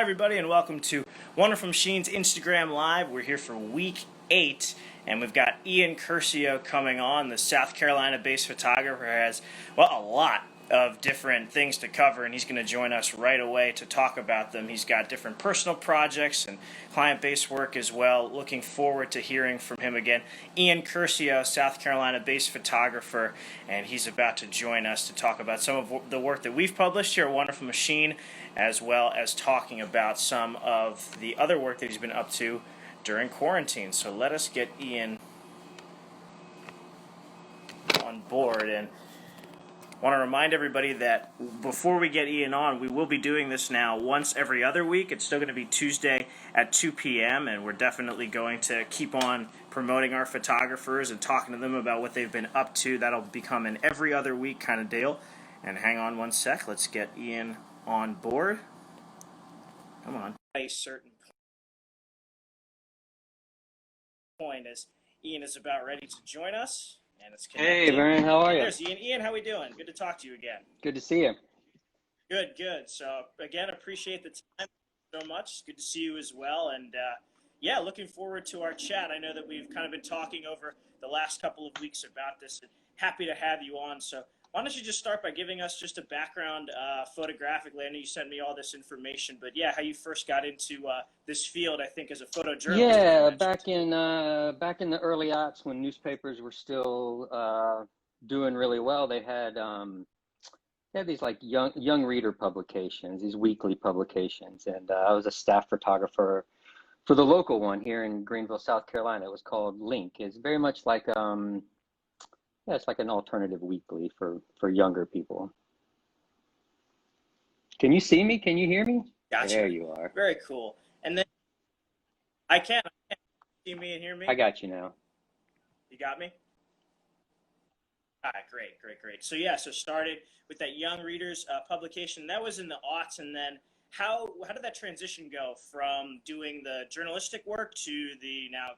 everybody, and welcome to Wonderful Machines Instagram Live. We're here for week 8, and we've got Ian Curcio coming on. The South Carolina-based photographer has, well, a lot of different things to cover, and he's going to join us right away to talk about them. He's got different personal projects and client-based work as well. Looking forward to hearing from him again. Ian Curcio, South Carolina-based photographer, and he's about to join us to talk about some of the work that we've published here at Wonderful Machine, as well as talking about some of the other work that he's been up to during quarantine. So let us get Ian on board. And I want to remind everybody that before we get Ian on, we will be doing this now once every other week. It's still going to be Tuesday at 2 p.m., and we're definitely going to keep on promoting our photographers and talking to them about what they've been up to. That'll become an every other week kind of deal. And hang on one sec. Let's get Ian on board. Come on. A certain point as Ian is about ready to join us. And it's connected. Hey, Vern, how are you? There's Ian. Ian, how we doing? Good to talk to you again. Good to see you. Good. So, again, appreciate the time so much. It's good to see you as well. And, yeah, looking forward to our chat. I know that we've kind of been talking over the last couple of weeks about this, and happy to have you on. So why don't you just start by giving us just a background photographically? I know you sent me all this information, but, yeah, how you first got into this field, I think, as a photojournalist. Yeah, back in the early aughts when newspapers were still doing really well, they had these like young reader publications, these weekly publications, and I was a staff photographer for the local one here in Greenville, South Carolina. It was called Link. It's very much like it's like an alternative weekly for younger people. Can you see me? Can you hear me? Gotcha. There you are. Very cool. And then I can see me and hear me? I got you now. You got me? All right, great. So yeah, so started with that Young Readers publication. That was in the aughts, and then how did that transition go from doing the journalistic work to the now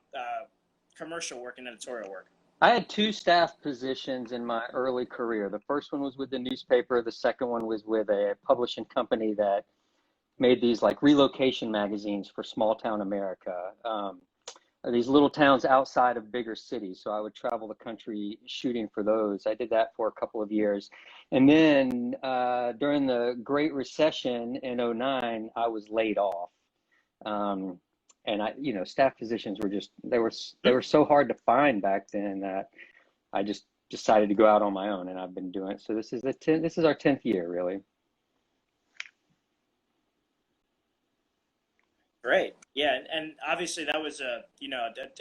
commercial work and editorial work? I had 2 staff positions in my early career. The first one was with the newspaper. The second one was with a publishing company that made these like relocation magazines for small town America. These little towns outside of bigger cities. So I would travel the country shooting for those. I did that for a couple of years. And then during the Great Recession in 2009, I was laid off. And staff positions were just, they were so hard to find back then that I just decided to go out on my own, and I've been doing it. So this is our 10th year, really. Great. Yeah. And obviously that was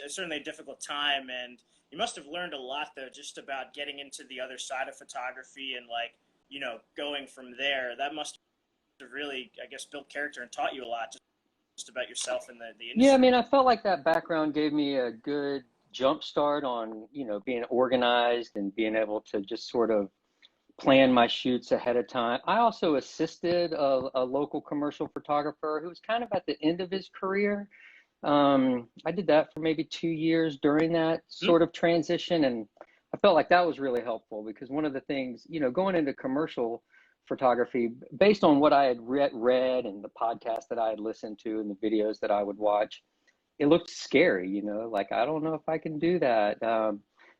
certainly a difficult time, and you must have learned a lot though, just about getting into the other side of photography and going from there. That must have really, I guess, built character and taught you a lot just about yourself and the industry. Yeah, I mean, I felt like that background gave me a good jump start on, being organized and being able to just sort of plan my shoots ahead of time. I also assisted a local commercial photographer who was kind of at the end of his career. I did that for maybe 2 years during that sort of transition, and I felt like that was really helpful because one of the things, going into commercial photography, based on what I had read and the podcast that I had listened to and the videos that I would watch, it looked scary, like, I don't know if I can do that.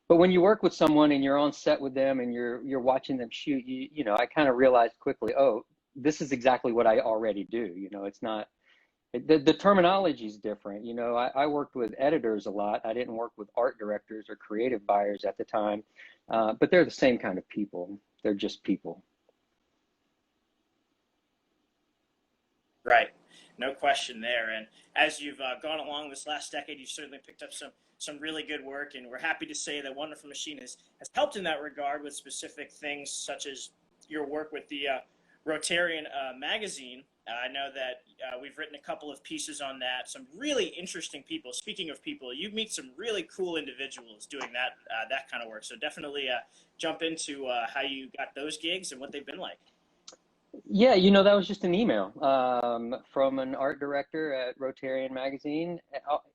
But when you work with someone and you're on set with them and you're watching them shoot, I kind of realized quickly, oh, this is exactly what I already do. It's not, the terminology is different. I worked with editors a lot. I didn't work with art directors or creative buyers at the time, but they're the same kind of people. They're just people. Right. No question there. And as you've gone along this last decade, you've certainly picked up some really good work, and we're happy to say that Wonderful Machine has helped in that regard with specific things such as your work with the Rotarian magazine. I know that we've written a couple of pieces on that. Some really interesting people. Speaking of people, you meet some really cool individuals doing that kind of work. So definitely jump into how you got those gigs and what they've been like. Yeah, that was just an email from an art director at Rotarian magazine.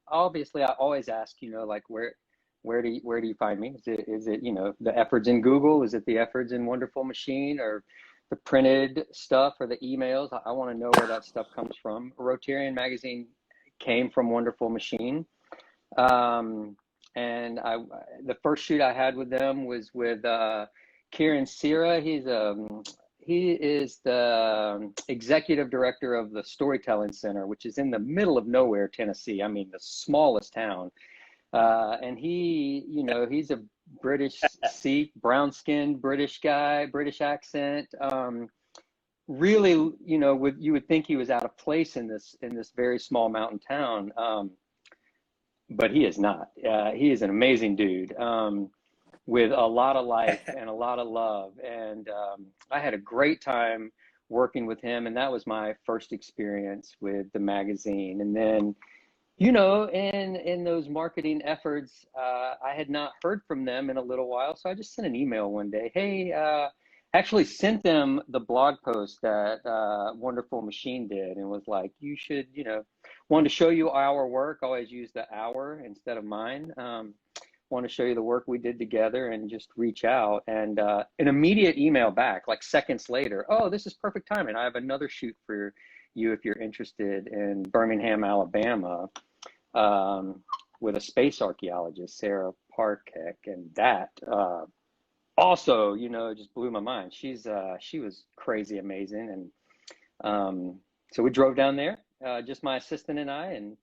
Obviously, I always ask, like, where do you find me? Is it the efforts in Google? Is it the efforts in Wonderful Machine? Or the printed stuff or the emails. I want to know where that stuff comes from. Rotarian magazine came from Wonderful Machine. Um, and the first shoot I had with them was with Kieran Sierra. He is the executive director of the Storytelling Center, which is in the middle of nowhere, Tennessee. I mean, the smallest town. And he's a British Sikh, brown-skinned British guy, British accent. Really, you would think he was out of place in this very small mountain town. But he is not. He is an amazing dude, with a lot of life and a lot of love. And I had a great time working with him. And that was my first experience with the magazine. And then, in those marketing efforts, I had not heard from them in a little while. So I just sent an email one day. Hey, actually sent them the blog post that Wonderful Machine did, and was like, you should, wanted to show you our work. Always use the our instead of mine. Want to show you the work we did together, and just reach out. And an immediate email back, like seconds later. Oh, this is perfect timing. I have another shoot for you if you're interested in Birmingham, Alabama, with a space archaeologist, Sarah Parkek. And that also, just blew my mind. She was crazy amazing. And so we drove down there, just my assistant and I, and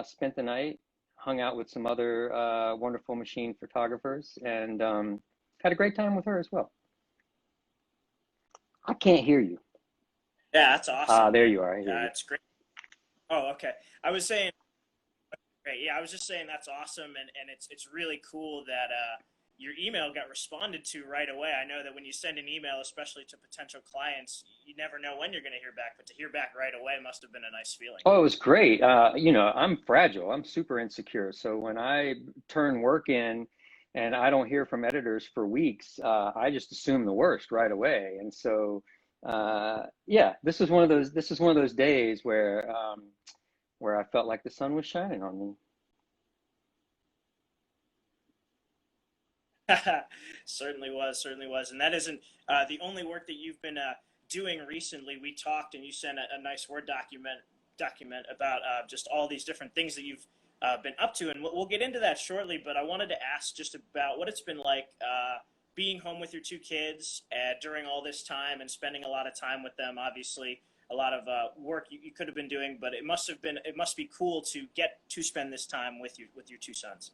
spent the night, hung out with some other Wonderful Machine photographers, and had a great time with her as well. I can't hear you. Yeah, that's awesome. There you are. I hear you. It's great. Oh, okay. I was saying, great. Yeah, I was just saying that's awesome, and it's really cool that your email got responded to right away. I know that when you send an email, especially to potential clients, you never know when you're going to hear back, but to hear back right away must have been a nice feeling. Oh, it was great. I'm fragile. I'm super insecure. So when I turn work in and I don't hear from editors for weeks, I just assume the worst right away. And so, yeah, this is one of those days where I felt like the sun was shining on me. Certainly was. And that isn't the only work that you've been doing recently. We talked, and you sent a nice Word document about just all these different things that you've been up to, and we'll get into that shortly. But I wanted to ask just about what it's been like being home with your two kids during all this time, and spending a lot of time with them. Obviously, a lot of work you could have been doing, but it must be cool to get to spend this time with your two sons.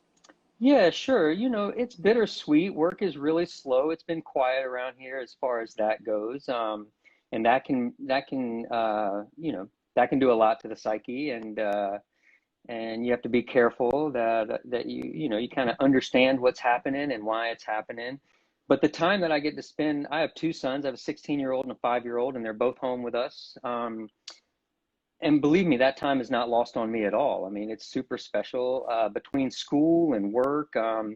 Yeah, sure. It's bittersweet. Work is really slow. It's been quiet around here as far as that goes. And that can do a lot to the psyche, and you have to be careful that you kind of understand what's happening and why it's happening. But the time that I get to spend, I have two sons. I have a 16-year-old and a 5-year-old, and they're both home with us. And believe me, that time is not lost on me at all. I mean, it's super special between school and work. A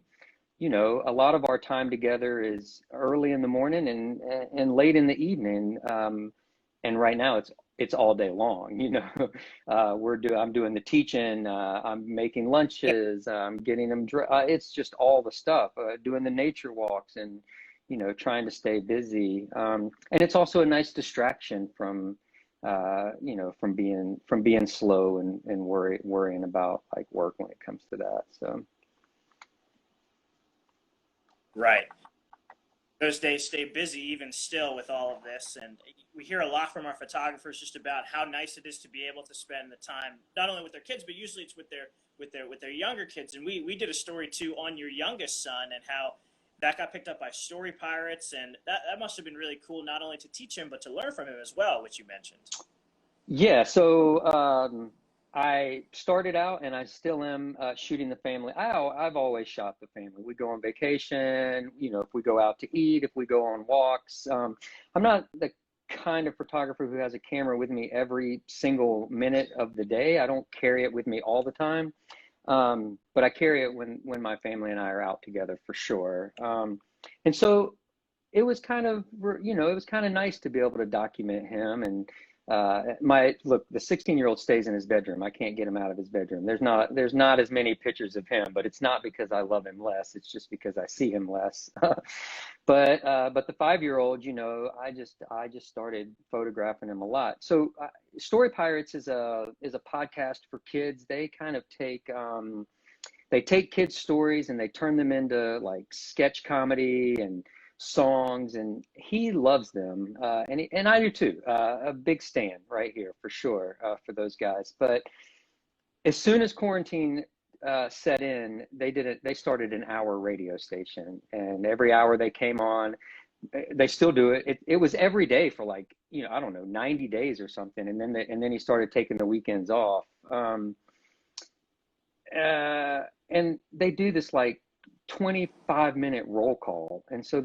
lot of our time together is early in the morning and late in the evening. And right now it's all day long. I'm doing the teaching. I'm making lunches. I'm getting them. It's just all the stuff. Doing the nature walks, and trying to stay busy. And it's also a nice distraction from from being slow and worrying about like work when it comes to that. So. Right. Those days stay busy even still with all of this, and we hear a lot from our photographers just about how nice it is to be able to spend the time not only with their kids, but usually it's with their younger kids. And we did a story too on your youngest son, and how that got picked up by story pirates, and that must have been really cool, not only to teach him but to learn from him as well, which you mentioned. Yeah, so I started out, and I still am shooting the family. I've always shot the family. We go on vacation, if we go out to eat, if we go on walks. I'm not the kind of photographer who has a camera with me every single minute of the day. I don't carry it with me all the time. But I carry it when my family and I are out together, for sure. And so it was kind of nice to be able to document him, and The 16-year-old stays in his bedroom. I can't get him out of his bedroom. There's not as many pictures of him, but it's not because I love him less. It's just because I see him less. But the 5-year-old, I just started photographing him a lot. So Story Pirates is a podcast for kids. They kind of take kids' stories and they turn them into like sketch comedy and songs, and he loves them, and I do too. A big stand right here for sure, for those guys. But as soon as quarantine set in, they started an hour radio station, and every hour they came on, they still do it. It was every day for like, I don't know, 90 days or something, and then he started taking the weekends off. And they do this like 25-minute roll call. And so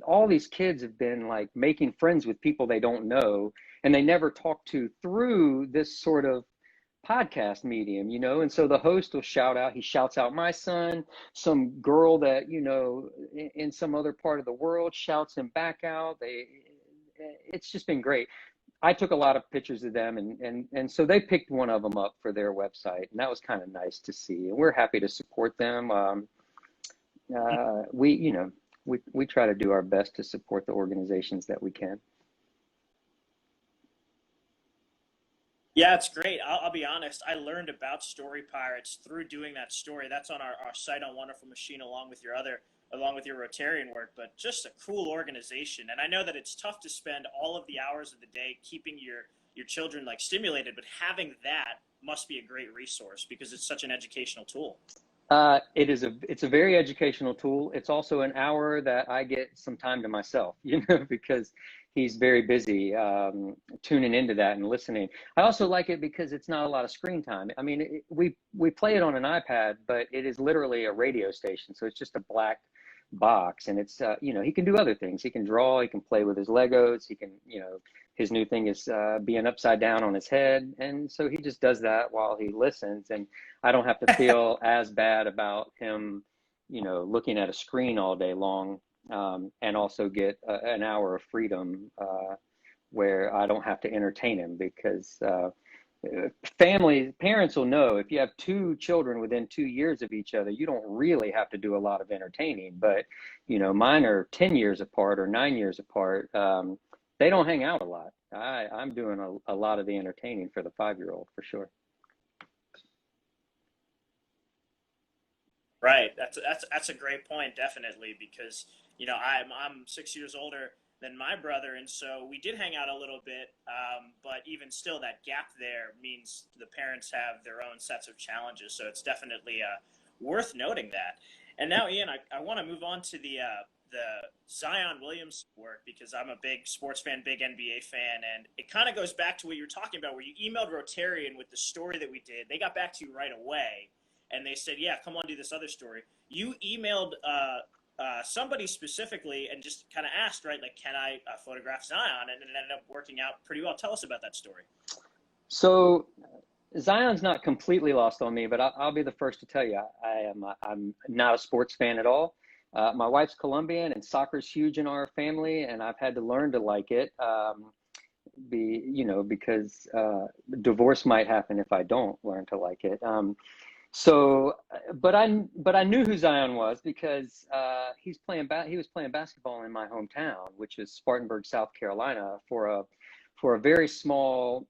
all these kids have been like making friends with people they don't know and they never talk to through this sort of podcast medium, and so the host will he shouts out my son, some girl that, in some other part of the world shouts him back out. It's just been great. I took a lot of pictures of them, and so they picked one of them up for their website, and that was kind of nice to see. And we're happy to support them. We try to do our best to support the organizations that we can. Yeah, it's great. I'll be honest. I learned about Story Pirates through doing that story. That's on our site on Wonderful Machine, along with your Rotarian work. But just a cool organization. And I know that it's tough to spend all of the hours of the day keeping your children like stimulated, but having that must be a great resource because it's such an educational tool. It's a very educational tool. It's also an hour that I get some time to myself, because he's very busy tuning into that and listening. I also like it because it's not a lot of screen time. I mean, we play it on an iPad, but it is literally a radio station. So it's just a black box, and it's, he can do other things. He can draw, he can play with his Legos. He can, his new thing is being upside down on his head. And so he just does that while he listens. And I don't have to feel as bad about him, looking at a screen all day long, and also get an hour of freedom where I don't have to entertain him, because parents will know if you have 2 children within 2 years of each other, you don't really have to do a lot of entertaining. But, mine are 10 years apart or 9 years apart. They don't hang out a lot. I'm doing a lot of the entertaining for the 5-year-old for sure. Right. That's a great point, definitely, because I'm 6 years older than my brother, and so we did hang out a little bit. But even still, that gap there means the parents have their own sets of challenges. So it's definitely worth noting that. And now, Ian, I want to move on to the Zion Williams work, because I'm a big sports fan, big NBA fan, and it kind of goes back to what you were talking about, where you emailed Rotarian with the story that we did. They got back to you right away, and they said, yeah, come on, do this other story. You emailed somebody specifically and just kind of asked, right, like, can I photograph Zion? And it ended up working out pretty well. Tell us about that story. So Zion's not completely lost on me, but I'll be the first to tell you, I'm not a sports fan at all. My wife's Colombian, and soccer's huge in our family, and I've had to learn to like it. Because divorce might happen if I don't learn to like it. But I knew who Zion was because he was playing basketball in my hometown, which is Spartanburg, South Carolina, for a very small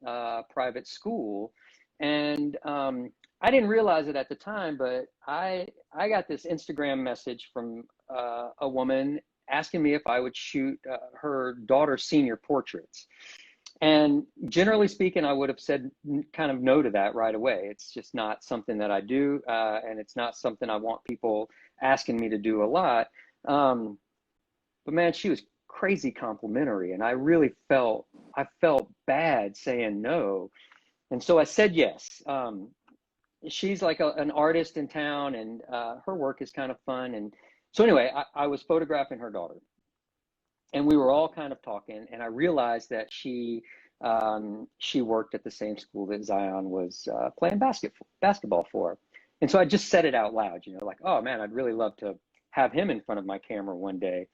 private school. And I didn't realize it at the time, but I got this Instagram message from a woman asking me if I would shoot her daughter's senior portraits. And generally speaking, I would have said kind of no to that right away. It's just not something that I do, and it's not something I want people asking me to do a lot. But man, she was crazy complimentary, and I really felt bad saying no. And so I said yes. She's like an artist in town, and her work is kind of fun. And so anyway, I was photographing her daughter, and we were all kind of talking, and I realized that she worked at the same school that Zion was playing basketball for. And so I just said it out loud, like, oh man, I'd really love to have him in front of my camera one day.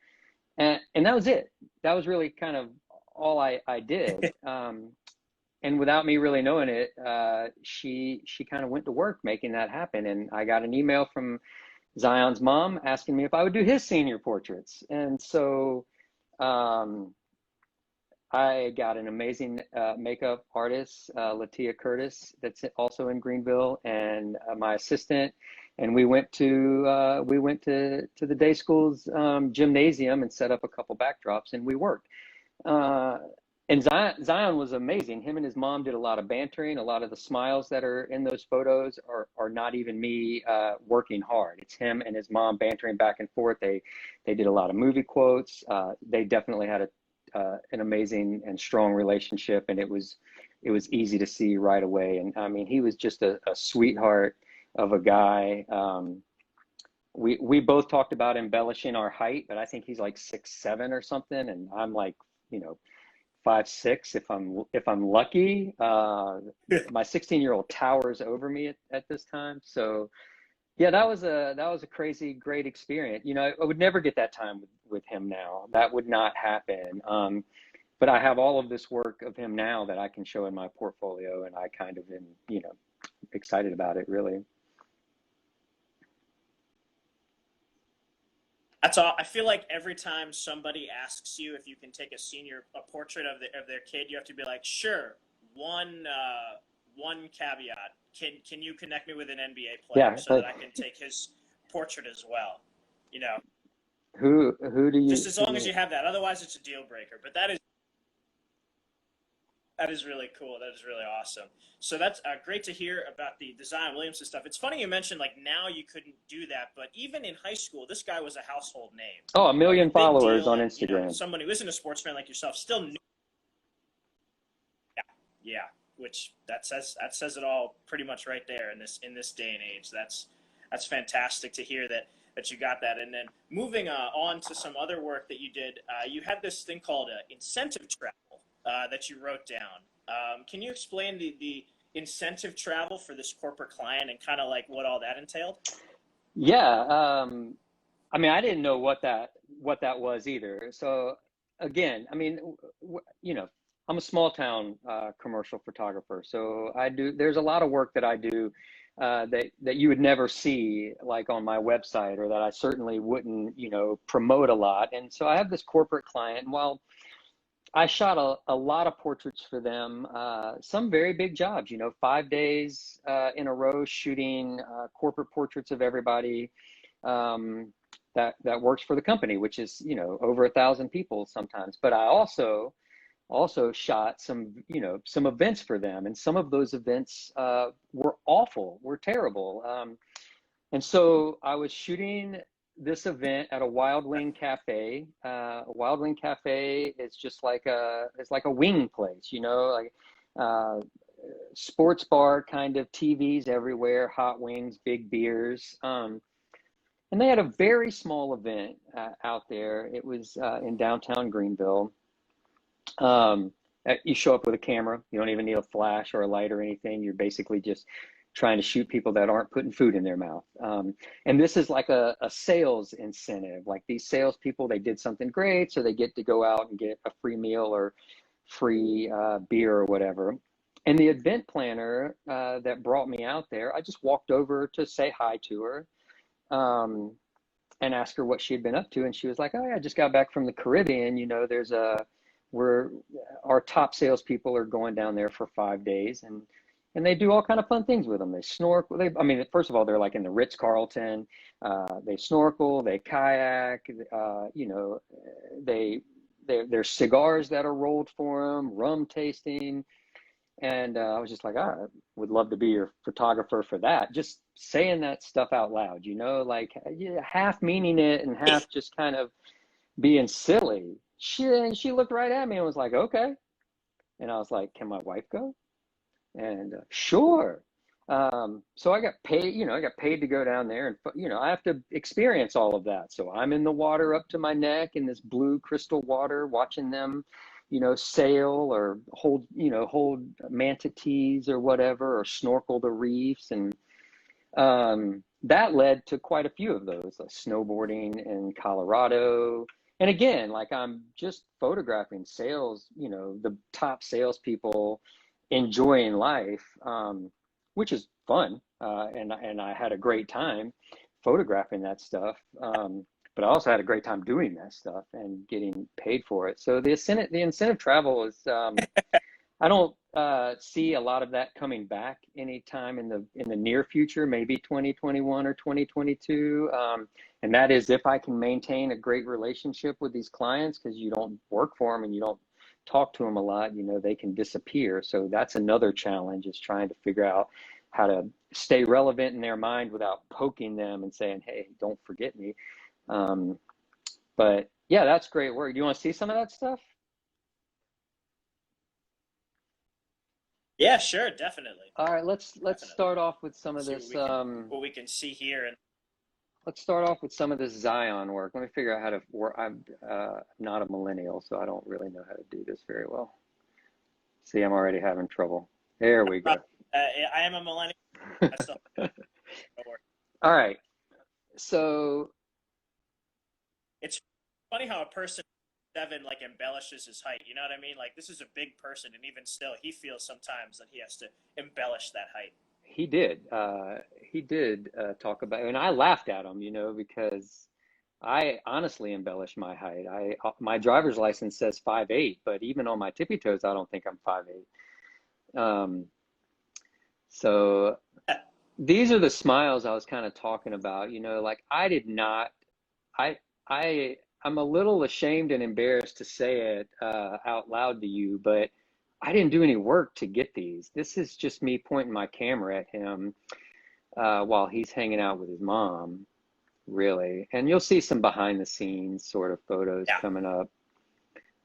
And that was it. That was really kind of all I did. and without me really knowing it, she kind of went to work making that happen. And I got an email from Zion's mom asking me if I would do his senior portraits. And so um, I got an amazing makeup artist, Latia Curtis, that's also in Greenville, and my assistant. And we went to the day school's gymnasium and set up a couple backdrops, and we worked. Uh, and Zion was amazing. Him and his mom did a lot of bantering. A lot of the smiles that are in those photos are not even me working hard. It's him and his mom bantering back and forth. They did a lot of movie quotes. They definitely had an amazing and strong relationship, and it was easy to see right away. And I mean, he was just a sweetheart of a guy. We both talked about embellishing our height, but I think he's like 6'7" or something, and I'm like, 5'6" if I'm lucky. My 16-year-old towers over me at this time. So yeah, that was a crazy great experience. I would never get that time with him now. That would not happen. But I have all of this work of him now that I can show in my portfolio, and I kind of am, excited about it, really. That's all. I feel like every time somebody asks you if you can take a portrait of their kid, you have to be like, sure. One caveat: can you connect me with an NBA player Yeah, so that but I can take his portrait as well? You know, who do just you as who long do as you, you have that. Otherwise, it's a deal breaker. But that is really cool. That is really awesome. So that's great to hear about the Zion Williamson stuff. It's funny you mentioned like now you couldn't do that, but even in high school, this guy was a household name, oh, a like a million big followers deal. on And Instagram. someone who isn't a sports fan like yourself still knew. Yeah, yeah. Which that says it all pretty much right there in this day and age. That's fantastic to hear that you got that. And then moving on to some other work that you did, you had this thing called incentive travel that you wrote down. Can you explain the incentive travel for this corporate client and kind of like what all that entailed? Yeah, I mean, I didn't know what that was either. So again, I mean, I'm a small town commercial photographer, so there's a lot of work that I do that you would never see like on my website, or that I certainly wouldn't, promote a lot. And so I have this corporate client, and while I shot a lot of portraits for them, some very big jobs, 5 days in a row shooting corporate portraits of everybody um, that works for the company, which is, over 1,000 people sometimes. But I also shot some events for them, and some of those events were awful, were terrible. And so I was shooting this event at a Wild Wing Cafe. A Wild Wing Cafe is just like it's like a wing place, like uh, sports bar kind of, TVs everywhere, hot wings, big beers. And they had a very small event out there. It was in downtown Greenville. Um, you show up with a camera. You don't even need a flash or a light or anything. You're basically just trying to shoot people that aren't putting food in their mouth. And this is like a sales incentive. Like these salespeople, they did something great, so they get to go out and get a free meal or free beer or whatever. And the event planner that brought me out there, I just walked over to say hi to her. And asked her what she had been up to, and she was like, "Oh yeah, I just got back from the Caribbean. There's we're our top salespeople are going down there for 5 days, and they do all kind of fun things with them. They snorkel. I mean, first of all, they're like in the Ritz Carlton. They snorkel, they kayak. They there's cigars that are rolled for them, rum tasting." And I was just like, I would love to be your photographer for that. Just saying that stuff out loud, like, yeah, half meaning it and half just kind of being silly. She looked right at me and was like, okay. And I was like, can my wife go? And sure. So I got paid, I got paid to go down there, and, I have to experience all of that. So I'm in the water up to my neck in this blue crystal water, watching them, sail or hold manatees or whatever, or snorkel the reefs. And that led to quite a few of those, like snowboarding in Colorado. And again, like I'm just photographing sales, the top salespeople enjoying life, which is fun. And I had a great time photographing that stuff. But I also had a great time doing that stuff and getting paid for it. So the incentive travel is, I don't see a lot of that coming back anytime in the near future, maybe 2021 or 2022. And that is if I can maintain a great relationship with these clients, because you don't work for them and you don't talk to them a lot, you know, they can disappear. So that's another challenge, is trying to figure out how to stay relevant in their mind without poking them and saying, hey, don't forget me. But yeah, that's great work. Do you want to see some of that stuff? Yeah, sure, definitely, All right, let's definitely. start off with some of See this. what we can see here, and Let's start off with some of this Zion work. Let me figure out how to work. I'm not a millennial, so I don't really know how to do this very well. See, I'm already having trouble. There we go. I am a millennial. I still don't work. All right, so It's funny how a person 7 like embellishes his height. You know what I mean? Like this is a big person, and even still, he feels sometimes that he has to embellish that height. he did. He did talk about, and I laughed at him, you know, because I honestly embellish my height. My driver's license says 5'8", but even on my tippy toes, I don't think I'm 5'8". So these are the smiles I was kind of talking about, you know, like I did not, I, I'm a little ashamed and embarrassed to say it out loud to you, but I didn't do any work to get these. This is just me pointing my camera at him while he's hanging out with his mom, really. And you'll see some behind the scenes sort of photos Yeah. coming up.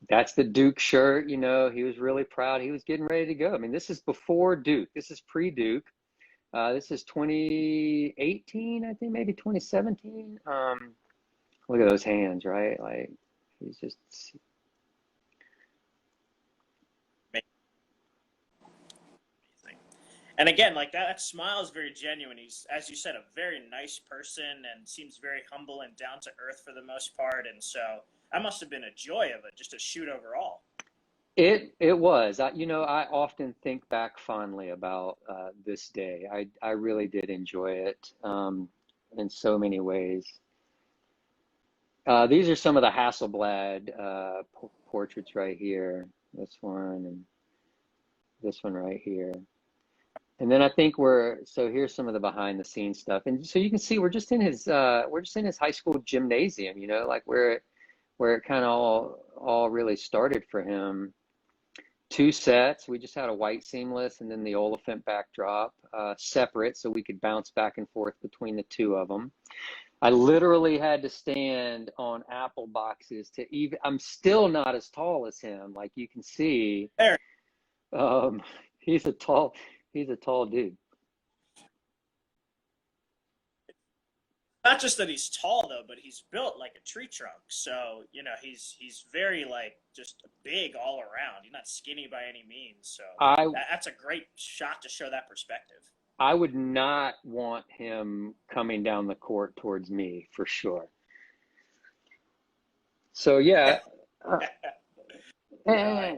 That's the Duke shirt, you know, he was really proud. He was getting ready to go. I mean, this is before Duke. This is pre-Duke. This is 2018, I think, maybe 2017. Look at those hands, right? Like he's just, Amazing. And again, like that smile is very genuine. He's, as you said, a very nice person and seems very humble and down to earth for the most part. And so that must have been a joy of it, just a shoot overall. it was. You know, I often think back fondly about this day. I really did enjoy it in so many ways. These are some of the Hasselblad portraits right here. This one and this one right here. And then I think so here's some of the behind the scenes stuff. And so you can see we're just in his high school gymnasium, you know, like where it kind of all really started for him. Two sets. We just had a white seamless and then the olefant backdrop, separate, so we could bounce back and forth between the two of them. I literally had to stand on apple boxes to even. I'm still not as tall as him, like you can see. There. Um, he's a tall, he's a tall dude. Not just that he's tall though, but he's built like a tree trunk. So you know he's very like just big all around. He's not skinny by any means. So I that's a great shot to show that perspective. I would not want him coming down the court towards me for sure. So yeah. Uh, No, I eh.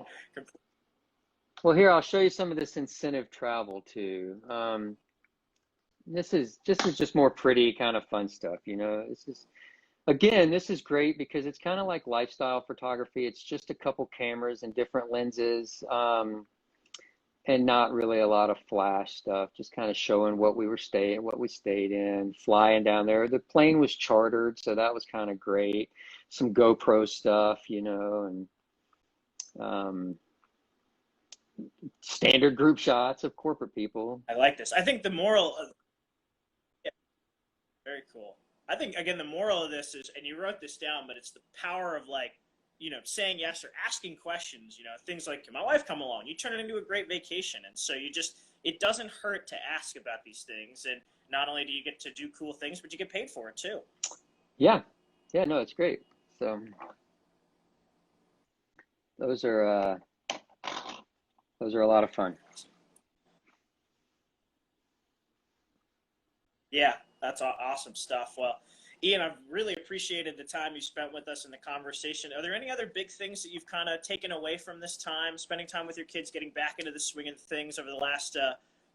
Well, here I'll show you some of this incentive travel too. This is just more pretty kind of fun stuff, you know. This is great because it's kind of like lifestyle photography. It's just a couple cameras and different lenses, and not really a lot of flash stuff. Just kind of showing what we stayed in, flying down there. The plane was chartered, so that was kind of great. Some GoPro stuff, you know, and um, standard group shots of corporate people. I like this. I think the moral of yeah, very cool. I think again the moral of this is, and you wrote this down, but it's the power of like saying yes or asking questions. Things like, "Can my wife come along?" You turn it into a great vacation, and so it doesn't hurt to ask about these things, and not only do you get to do cool things, but you get paid for it too. Yeah, yeah, no, it's great. So those are uh, those are a lot of fun. Yeah, that's awesome stuff. Well, Ian, I've really appreciated the time you spent with us in the conversation. Are there any other big things that you've kind of taken away from this time, spending time with your kids, getting back into the swing of things over the last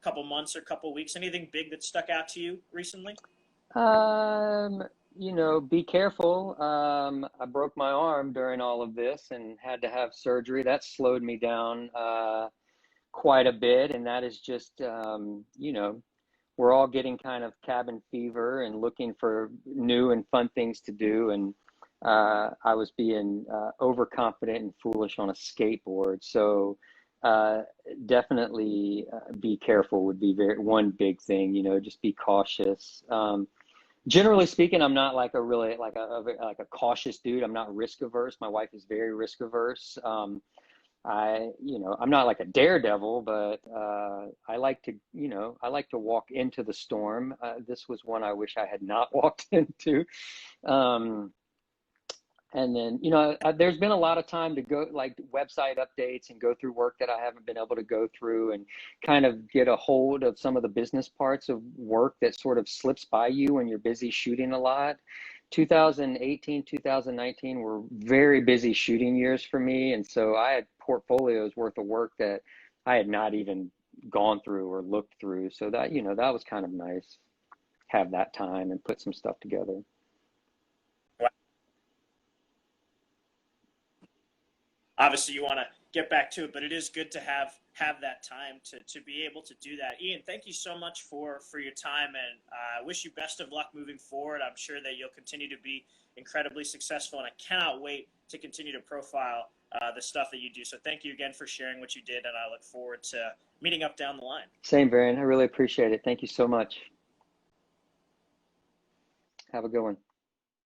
couple months or couple weeks? Anything big that stuck out to you recently? Um, be careful. I broke my arm during all of this and had to have surgery. That slowed me down quite a bit, and that is just, we're all getting kind of cabin fever and looking for new and fun things to do. And I was being overconfident and foolish on a skateboard. So uh, definitely be careful would be one big thing. Just be cautious. Generally speaking, I'm not like a really like a cautious dude. I'm not risk averse. My wife is very risk averse. I'm not like a daredevil, but I like to walk into the storm. This was one I wish I had not walked into. Um, and then, there's been a lot of time to go like website updates and go through work that I haven't been able to go through and kind of get a hold of some of the business parts of work that sort of slips by you when you're busy shooting a lot. 2018, 2019 were very busy shooting years for me. And so I had portfolios worth of work that I had not even gone through or looked through. So that was kind of nice, have that time and put some stuff together. Obviously you want to get back to it, but it is good to have that time to be able to do that. Ian, thank you so much for your time, and I wish you best of luck moving forward. I'm sure that you'll continue to be incredibly successful, and I cannot wait to continue to profile the stuff that you do. So thank you again for sharing what you did, and I look forward to meeting up down the line. Same, Varian. I really appreciate it. Thank you so much. Have a good one.